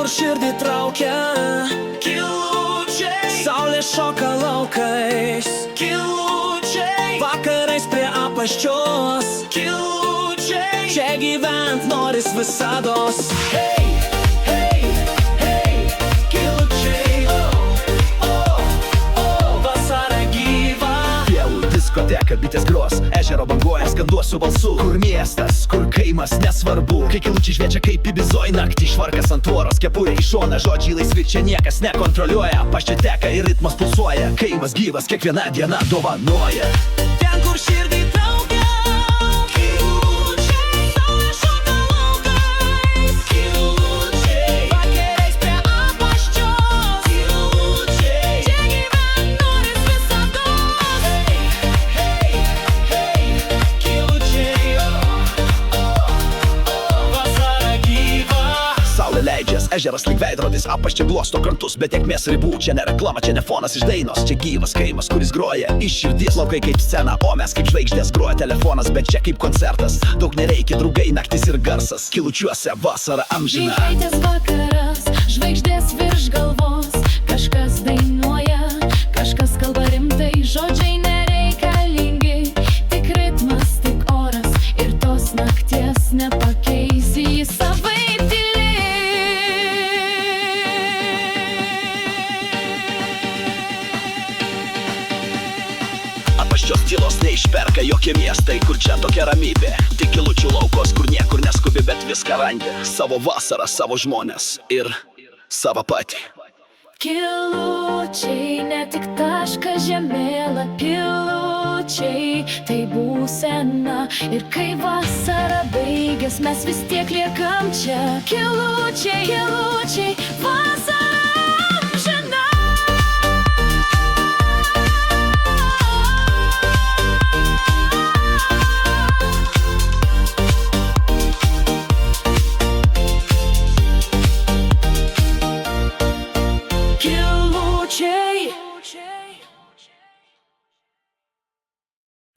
kur širdį traukia. Kilučiai, Saulė šoka laukais, kilučiai, vakarais prie apaščios. kilučiai. Čia gyvent noris visados. Hey, hey, hey, kilučiai. Vasara gyva. Vėl diskoteka, bitės gros, ežero banguoja, skanduosiu balsu. Kur miestas, kur kaimas, nesvarbu. Kai kilučiai šviečia kaip Ibizoj naktį, švarkas ant tvoros, kepurė į šoną, žodžiai laisvi, čia niekas nekontroliuoja. Paščia teka ir ritmas pulsuoja, kaimas gyvas, kiekviena diena dovanoja. Ten, kur širdį traukia. Kilučiai, Saulė šoka laukais, kilučiai, vakarais prie apaščios. kilučiai. Čia gyvent noris visados. Hey, hey, kilučiai. Vasara gyva. Saulė leidžias, ežeras lyg veidrodis, apaščia glosto krantus, bet tiekmės ribų. Čia ne reklama, čia ne fonas iš dainos, čia gyvas kaimas, kuris groja iš širdies. Laukai kaip scena, o mes kaip žvaigždės, groja telefonas, bet čia kaip koncertas. Daug nereikia, draugai, naktis ir garsas, kilučiuose vasara amžina. Žvaigždės vakaras, žvaigždės virš galvos. Kažkas dainuoja, kažkas kalba rimtai, žodžiai nereikalingi. Tik ritmas, tik oras ir tos nakties nepakeisi, jis savaip tyli. Apaščios tylos neišperka jokie miestai, kur čia tokia ramybė. Tik kilučių laukos, kur niekur neskubi, bet viską randi. Savo vasarą, savo žmonės ir savo patį. Kilučiai, ne tik taškas žemėlapilučiai, tai būsena. Ir kai vasara baigias, mes vis tiek liekam čia. Kilučiai, kilučiai, vasara